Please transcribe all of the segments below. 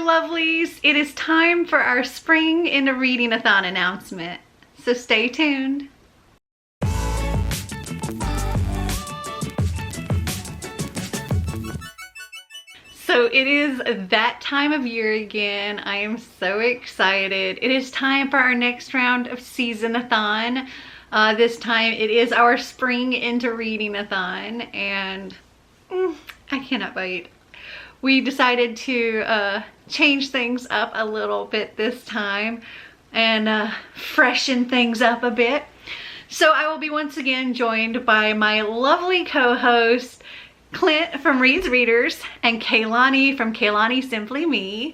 lovelies, it is time for our Spring Into Reading Athon announcement, so stay tuned. So it is that time of year again. I am so excited. It is time for our next round of SeasonAthon. This time it is our Spring Into Reading Athon, and I cannot wait. We decided to change things up a little bit this time and freshen things up a bit. So I will be once again joined by my lovely co-host Clint from Reads Readers and Kaylani from Kaylani Simply Me.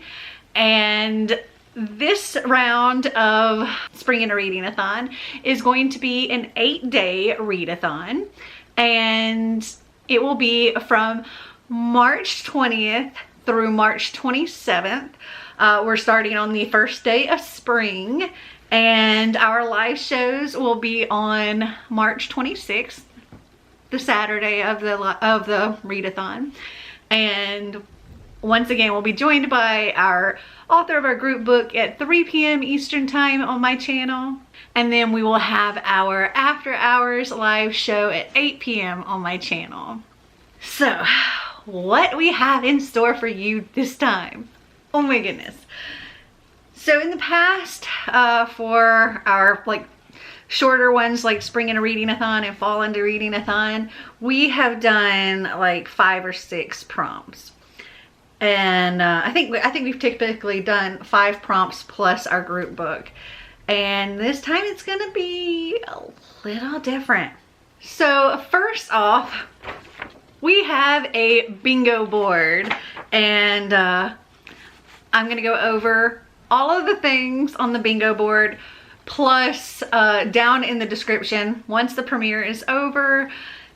And this round of Spring Into Reading Athon is going to be an 8-day readathon, and it will be from March 20th through March 27th. We're starting on the first day of spring, and our live shows will be on March 26th, the Saturday of the readathon. And once again, we'll be joined by our author of our group book at 3 p.m. Eastern time on my channel. And then we will have our after hours live show at 8 p.m. on my channel. So what we have in store for you this time. Oh my goodness. So in the past, for our shorter ones like Spring Into Reading Athon and Fall Into Reading Athon, we have done like 5 or 6 prompts. And I think we've typically done 5 prompts plus our group book. And this time it's gonna be a little different. So first off, we have a bingo board, and I'm gonna go over all of the things on the bingo board, plus down in the description. Once the premiere is over,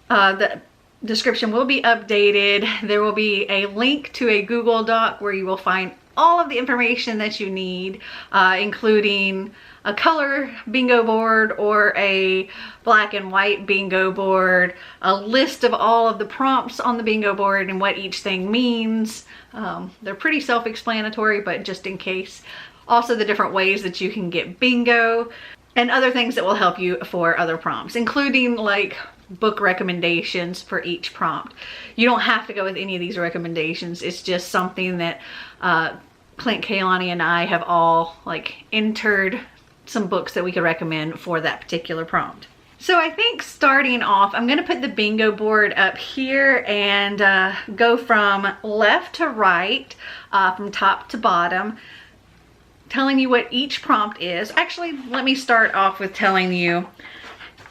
the description will be updated. There will be a link to a Google Doc where you will find all of the information that you need, including a color bingo board or a black and white bingo board, a list of all of the prompts on the bingo board and what each thing means. They're pretty self-explanatory, but just in case. Also the different ways that you can get bingo and other things that will help you for other prompts, including like book recommendations for each prompt. You don't have to go with any of these recommendations. It's just something that Clint, Kaylani, and I have all entered some books that we could recommend for that particular prompt. So I think starting off, I'm gonna put the bingo board up here and go from left to right, from top to bottom, telling you what each prompt is. Actually, let me start off with telling you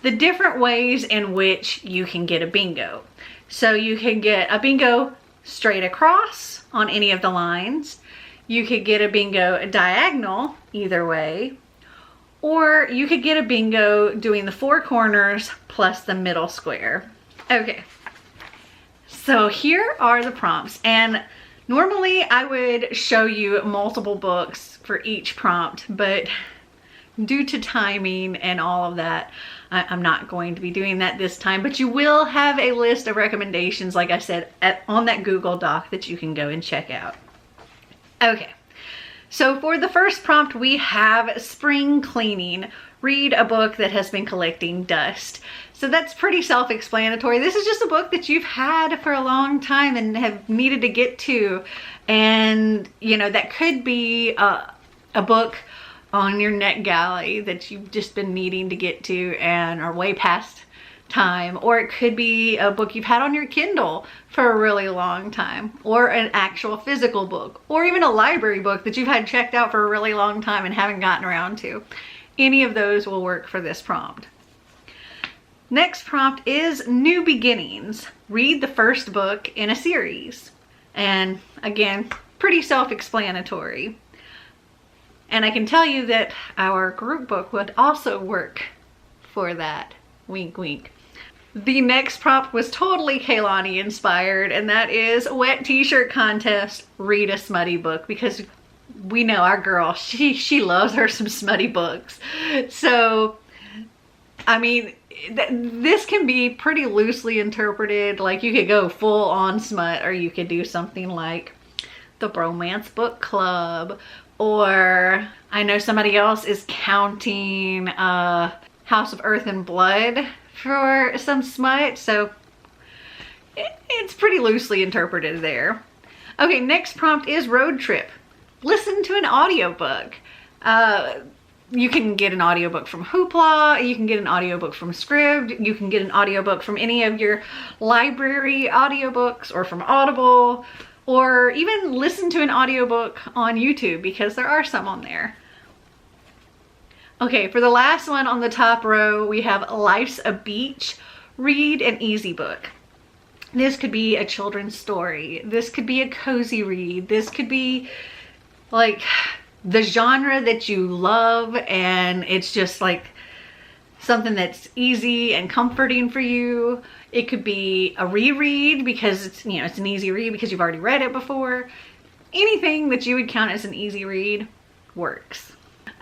the different ways in which you can get a bingo. So you can get a bingo straight across on any of the lines. You could get a bingo diagonal either way, or you could get a bingo doing the 4 corners plus the middle square. Okay, so here are the prompts, and normally I would show you multiple books for each prompt, but due to timing and all of that, I'm not going to be doing that this time, but you will have a list of recommendations, like I said, on that Google Doc that you can go and check out. Okay, so for the first prompt, we have spring cleaning. Read a book that has been collecting dust. So that's pretty self-explanatory. This is just a book that you've had for a long time and have needed to get to. And, you know, that could be a book on your NetGalley that you've just been needing to get to and are way past time. Or it could be a book you've had on your Kindle for a really long time, or an actual physical book, or even a library book that you've had checked out for a really long time and haven't gotten around to. Any of those will work for this prompt. Next prompt is New Beginnings. Read the first book in a series. And again, pretty self-explanatory. And I can tell you that our group book would also work for that. Wink, wink. The next prompt was totally Kaylani inspired, and that is Wet T-shirt Contest, read a smutty book, because we know our girl, she loves her some smutty books. So, I mean, this can be pretty loosely interpreted. Like, you could go full on smut, or you could do something like the Bromance Book Club, or I know somebody else is counting House of Earth and Blood for some smut, so it's pretty loosely interpreted there. Okay, next prompt is road trip. Listen to an audiobook. You can get an audiobook from Hoopla, you can get an audiobook from Scribd, you can get an audiobook from any of your library audiobooks or from Audible, or even listen to an audiobook on YouTube because there are some on there. Okay, for the last one on the top row, we have Life's a Beach. Read an easy book. This could be a children's story. This could be a cozy read. This could be like the genre that you love and it's just like something that's easy and comforting for you. It could be a reread because it's, you know, it's an easy read because you've already read it before. Anything that you would count as an easy read works.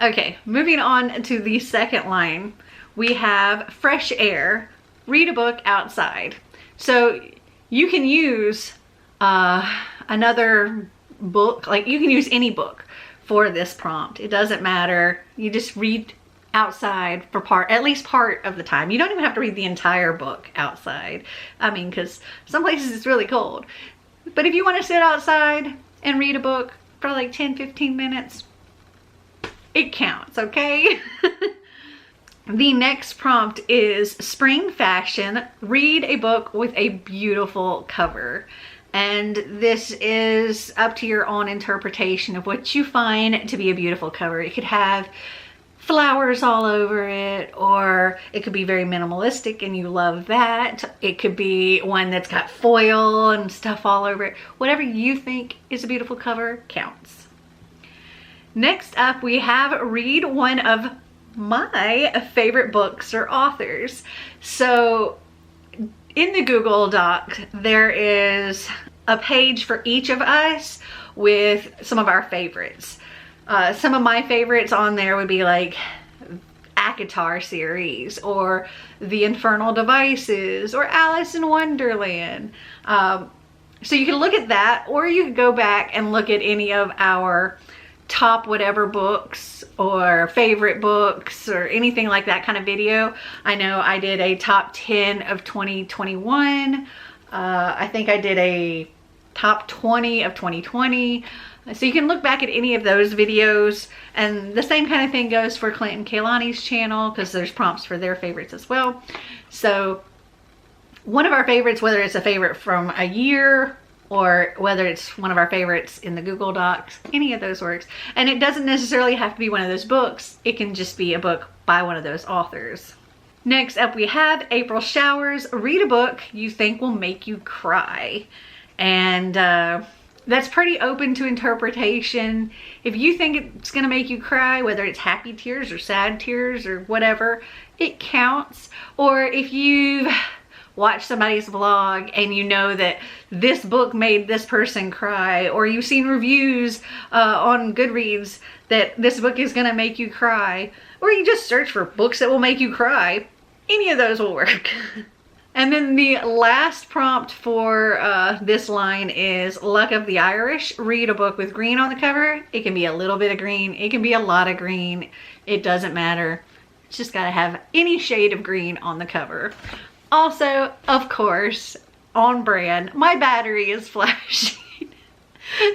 Okay, moving on to the second line, we have fresh air. Read a book outside. So you can use another book, like you can use any book for this prompt. It doesn't matter. You just read outside for at least part of the time. You don't even have to read the entire book outside. I mean, because some places it's really cold. But if you want to sit outside and read a book for like 10-15 minutes, it counts, okay? The next prompt is spring fashion. Read a book with a beautiful cover. And this is up to your own interpretation of what you find to be a beautiful cover. It could have flowers all over it, or it could be very minimalistic and you love that. It could be one that's got foil and stuff all over it. Whatever you think is a beautiful cover counts. Next up, we have read one of my favorite books or authors. So in the Google Doc, there is a page for each of us with some of our favorites. Some of my favorites on there would be like ACOTAR series or The Infernal Devices or Alice in Wonderland. So you can look at that, or you could go back and look at any of our top whatever books or favorite books or anything like that kind of video. I know I did a top 10 of 2021. I think I did a top 20 of 2020. So you can look back at any of those videos, and the same kind of thing goes for Clint and Kaylani's channel because there's prompts for their favorites as well. So one of our favorites, whether it's a favorite from a year or whether it's one of our favorites in the Google Docs, any of those works. And it doesn't necessarily have to be one of those books. It can just be a book by one of those authors. Next up, we have April Showers. Read a book you think will make you cry. And that's pretty open to interpretation. If you think it's gonna make you cry, whether it's happy tears or sad tears or whatever, it counts. Or if you've watch somebody's vlog and you know that this book made this person cry, or you've seen reviews on Goodreads that this book is gonna make you cry, or you just search for books that will make you cry, any of those will work. And then the last prompt for this line is Luck of the Irish. Read a book with green on the cover. It can be a little bit of green, it can be a lot of green, it doesn't matter. It's just gotta have any shade of green on the cover. Also, of course, on brand, my battery is flashing.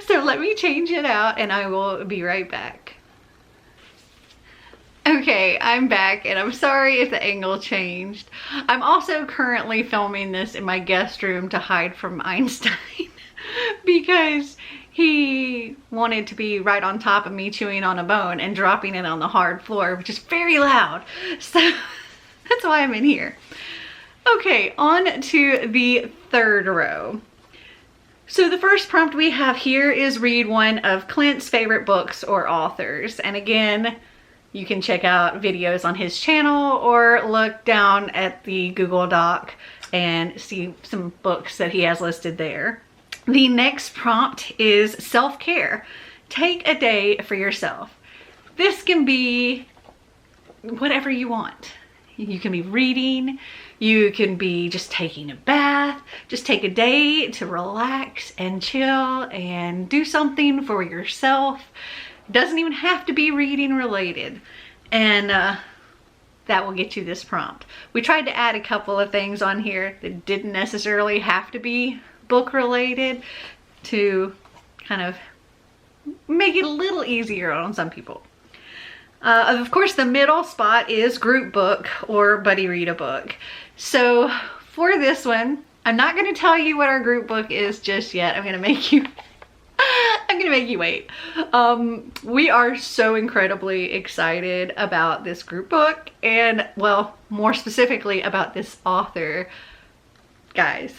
So let me change it out and I will be right back. Okay, I'm back and I'm sorry if the angle changed. I'm also currently filming this in my guest room to hide from Einstein because he wanted to be right on top of me chewing on a bone and dropping it on the hard floor, which is very loud. So that's why I'm in here. Okay, on to the third row. So the first prompt we have here is read one of Clint's favorite books or authors. And again, you can check out videos on his channel or look down at the Google Doc and see some books that he has listed there. The next prompt is self-care. Take a day for yourself. This can be whatever you want. You can be reading, You can be just taking a bath, just take a day to relax and chill and do something for yourself. It doesn't even have to be reading related. And that will get you this prompt. We tried to add a couple of things on here that didn't necessarily have to be book related to kind of make it a little easier on some people. Of course, the middle spot is group book or buddy read a book. So for this one, I'm not going to tell you what our group book is just yet. I'm going to make you wait. We are so incredibly excited about this group book, and well, more specifically about this author. Guys,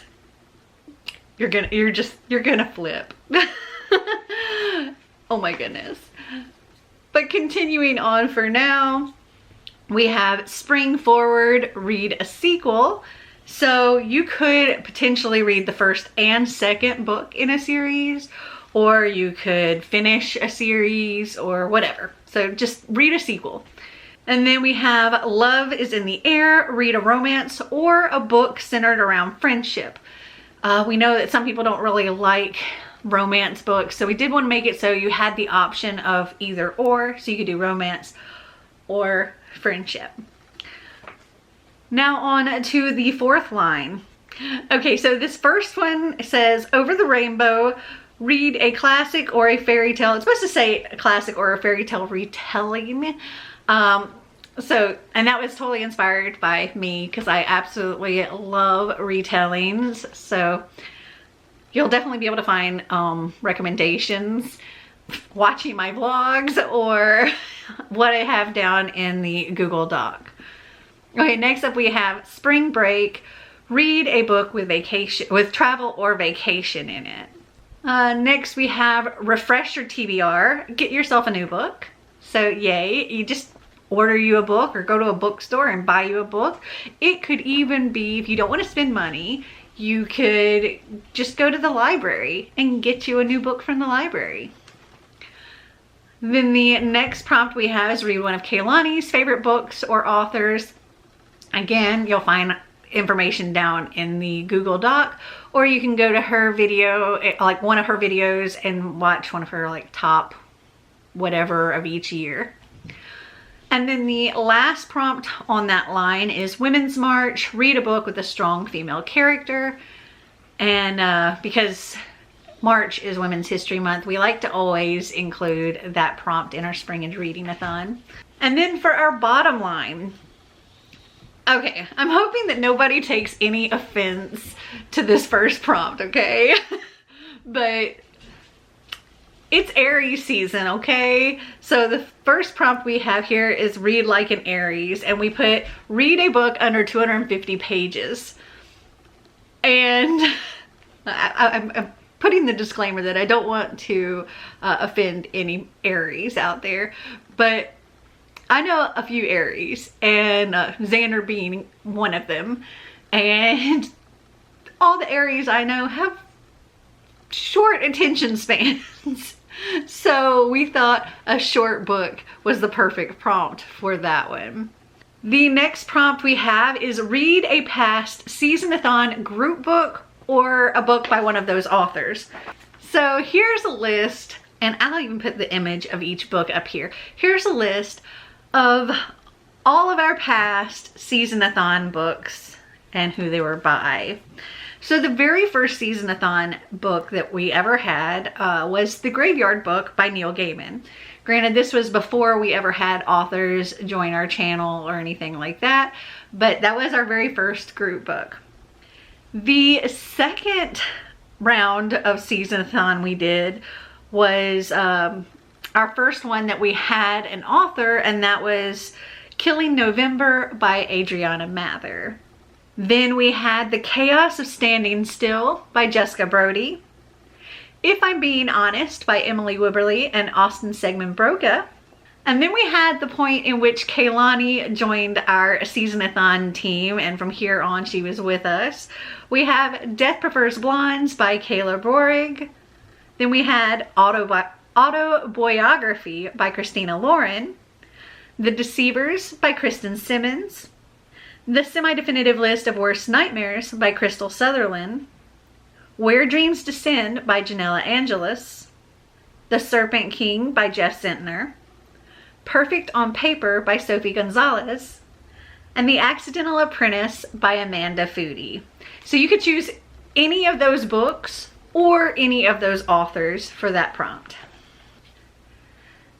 you're gonna flip. Oh my goodness. But continuing on for now, we have Spring Forward Read a Sequel. So you could potentially read the first and second book in a series, or you could finish a series or whatever. So just read a sequel. And then we have Love is in the Air, read a romance or a book centered around friendship. We know that some people don't really like romance books, so we did want to make it so you had the option of either or, so you could do romance or friendship. Now on to the fourth line. Okay, so this first one says, over the rainbow, read a classic or a fairy tale. It's supposed to say a classic or a fairy tale retelling. And that was totally inspired by me because I absolutely love retellings. So you'll definitely be able to find recommendations watching my vlogs or what I have down in the Google Doc. Okay, next up we have Spring Break, read a book with travel or vacation in it. Next we have Refresh Your TBR, get yourself a new book. So yay, you just order you a book or go to a bookstore and buy you a book. It could even be, if you don't want to spend money, you could just go to the library and get you a new book from the library. Then the next prompt we have is read one of Kaylani's favorite books or authors. Again, you'll find information down in the Google Doc, or you can go to her video, like one of her videos, and watch one of her like top whatever of each year. And then the last prompt on that line is Women's March, read a book with a strong female character. And because March is Women's History Month, we like to always include that prompt in our Spring Into Reading Athon. And then for our bottom line, okay, I'm hoping that nobody takes any offense to this first prompt, okay? But it's Aries season, okay? So the first prompt we have here is read like an Aries, and we put read a book under 250 pages. And I'm putting the disclaimer that I don't want to offend any Aries out there, but I know a few Aries, and Xander being one of them, and all the Aries I know have short attention spans. So we thought a short book was the perfect prompt for that one. The next prompt we have is read a past SeasonAthon group book or a book by one of those authors. So here's a list, and I'll even put the image of each book up here. Here's a list of all of our past SeasonAthon books and who they were by. So the very first SeasonAthon book that we ever had was The Graveyard Book by Neil Gaiman. Granted, this was before we ever had authors join our channel or anything like that, but that was our very first group book. The second round of SeasonAthon we did was our first one that we had an author, and that was Killing November by Adriana Mather. Then we had The Chaos of Standing Still by Jessica Brody. If I'm Being Honest by Emily Wibberley and Austin Segman Broca. And then we had the point in which Kaylani joined our SeasonAthon team, and from here on she was with us. We have Death Prefers Blondes by Kayla Borig. Then we had Autobiography by Christina Lauren. The Deceivers by Kristen Simmons. The Semi-Definitive List of Worst Nightmares by Crystal Sutherland, Where Dreams Descend by Janella Angelis, The Serpent King by Jeff Sentner, Perfect on Paper by Sophie Gonzalez, and The Accidental Apprentice by Amanda Foody. So you could choose any of those books or any of those authors for that prompt.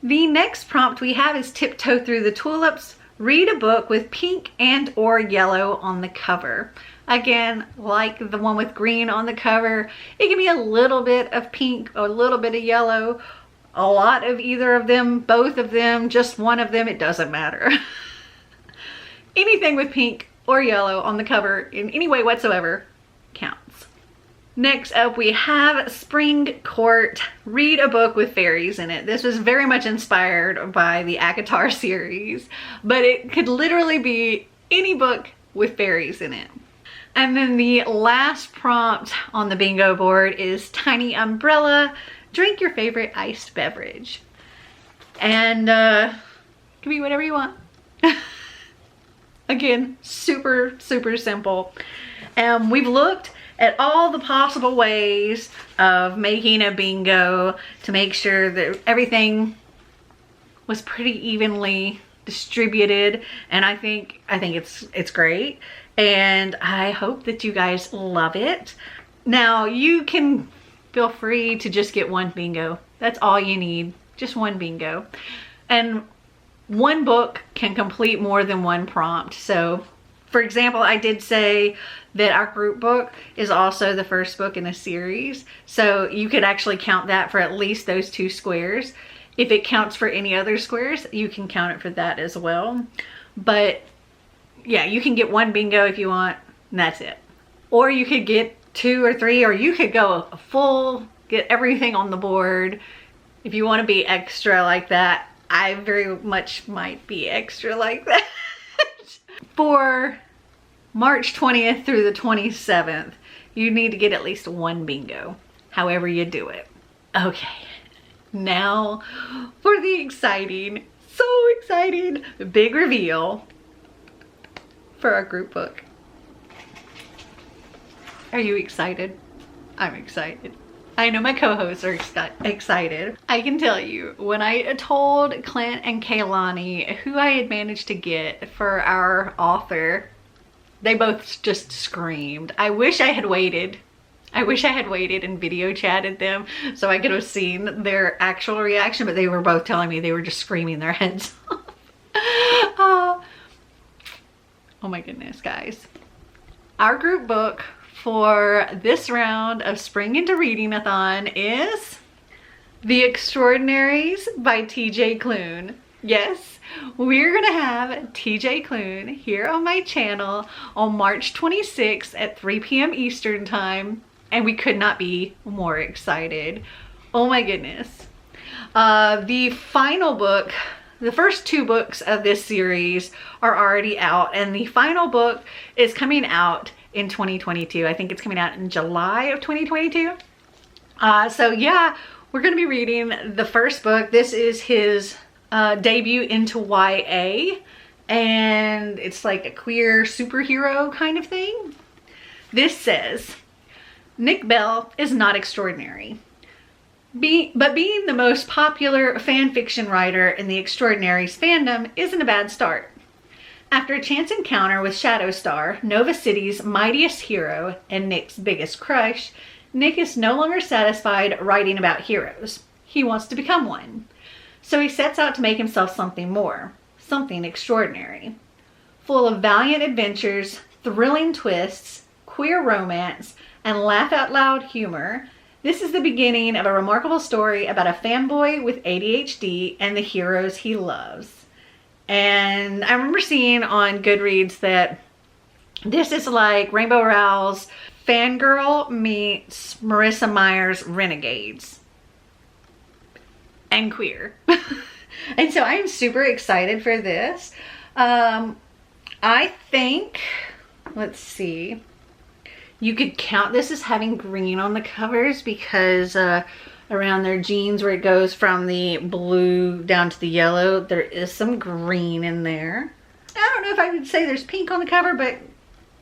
The next prompt we have is Tiptoe Through the Tulips. Read a book with pink and or yellow on the cover. Again, like the one with green on the cover, it can be a little bit of pink, a little bit of yellow, a lot of either of them, both of them, just one of them, it doesn't matter. Anything with pink or yellow on the cover in any way whatsoever counts. Next up we have Spring Court. Read a book with fairies in it. This was very much inspired by the ACOTAR series, but it could literally be any book with fairies in it. And then the last prompt on the bingo board is Tiny Umbrella. Drink your favorite iced beverage. And it can be whatever you want. Again, super, super simple. We've looked at all the possible ways of making a bingo to make sure that everything was pretty evenly distributed, and I think it's great, and I hope that you guys love it. Now you can feel free to just get one bingo. That's all you need, just one bingo. And one book can complete more than one prompt. So for example, I did say that our group book is also the first book in a series. So you could actually count that for at least those 2 squares. If it counts for any other squares, you can count it for that as well. But yeah, you can get one bingo if you want, and that's it. Or you could get 2 or 3, or you could go a full, get everything on the board. If you want to be extra like that, I very much might be extra like that. For March 20th through the 27th, you need to get at least one bingo, however you do it. Okay, now for the exciting, so exciting, big reveal for our group book. Are you excited? I'm excited. I know my co-hosts are excited. I can tell you, when I told Clint and Kaylani who I had managed to get for our author, they both just screamed. I wish I had waited. I wish I had waited and video chatted them so I could have seen their actual reaction, but they were both telling me they were just screaming their heads off. Oh my goodness, guys. Our group book for this round of Spring Into Reading Athon is The Extraordinaries by TJ Klune. Yes, we're gonna have TJ Klune here on my channel on March 26th at 3 p.m. Eastern time, and we could not be more excited. Oh my goodness. The final book, the first 2 books of this series are already out, and the final book is coming out in 2022. I think it's coming out in July of 2022. So yeah, we're gonna be reading the first book. This is his debut into YA, and it's like a queer superhero kind of thing. This says, Nick Bell is not extraordinary, but being the most popular fan fiction writer in the Extraordinaries fandom isn't a bad start. After a chance encounter with Shadowstar, Nova City's mightiest hero and Nick's biggest crush, Nick is no longer satisfied writing about heroes. He wants to become one. So he sets out to make himself something more, something extraordinary. Full of valiant adventures, thrilling twists, queer romance, and laugh-out-loud humor, this is the beginning of a remarkable story about a fanboy with ADHD and the heroes he loves. And I remember seeing on Goodreads that this is like Rainbow Rowell's Fangirl meets Marissa Meyer's Renegades. And queer. And so I am super excited for this. I think, let's see, you could count this as having green on the covers because around their jeans where it goes from the blue down to the yellow, there is some green in there. I don't know if I would say there's pink on the cover, but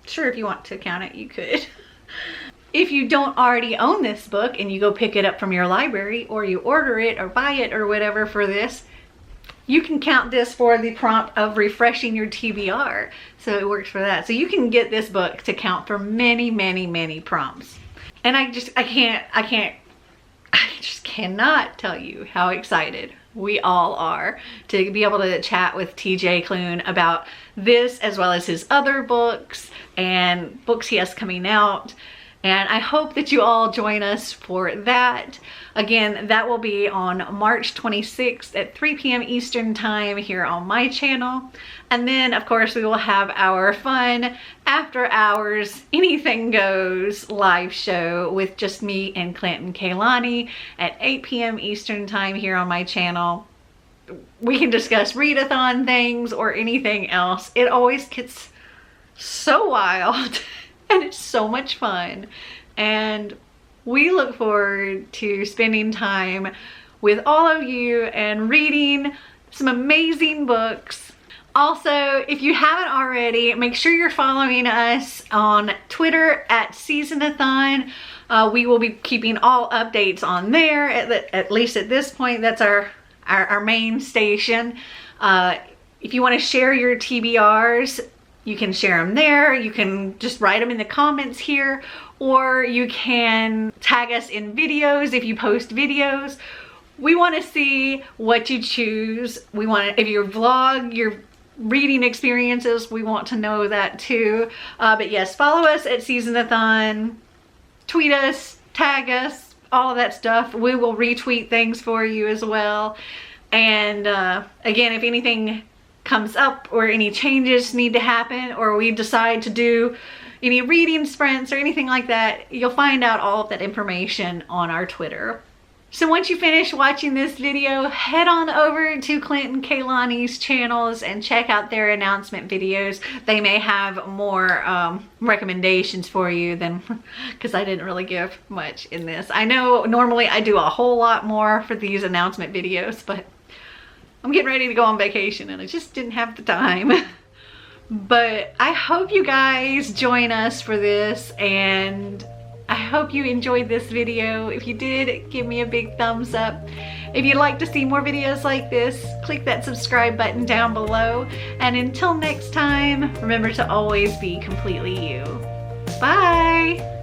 sure, if you want to count it, you could. If you don't already own this book and you go pick it up from your library, or you order it or buy it or whatever for this, you can count this for the prompt of refreshing your TBR. So it works for that. So you can get this book to count for many, many, many prompts. And I just cannot tell you how excited we all are to be able to chat with TJ Klune about this, as well as his other books and books he has coming out. And I hope that you all join us for that. Again, that will be on March 26th at 3 p.m. Eastern time here on my channel. And then, of course, we will have our fun after hours, anything goes live show with just me and Clint and Kaylani at 8 p.m. Eastern time here on my channel. We can discuss readathon things or anything else. It always gets so wild. And it's so much fun, and we look forward to spending time with all of you and reading some amazing books. Also, if you haven't already, make sure you're following us on Twitter at SeasonAthon. We will be keeping all updates on there, at least at this point. That's our main station. If you want to share your TBRs, you can share them there. You can just write them in the comments here, or you can tag us in videos if you post videos. We want to see what you choose. We want to, if you vlog your reading experiences, we want to know that too. But yes, follow us at SeasonAthon, tweet us, tag us, all of that stuff. We will retweet things for you as well. And again, if anything comes up or any changes need to happen, or we decide to do any reading sprints or anything like that, you'll find out all of that information on our Twitter. So once you finish watching this video, head on over to Clint and Kaylani's channels and check out their announcement videos. They may have more recommendations for you than, because I didn't really give much in this. I know normally I do a whole lot more for these announcement videos, but I'm getting ready to go on vacation and I just didn't have the time. But I hope you guys join us for this, and I hope you enjoyed this video. If you did, give me a big thumbs up. If you'd like to see more videos like this, click that subscribe button down below. And until next time, remember to always be completely you. Bye!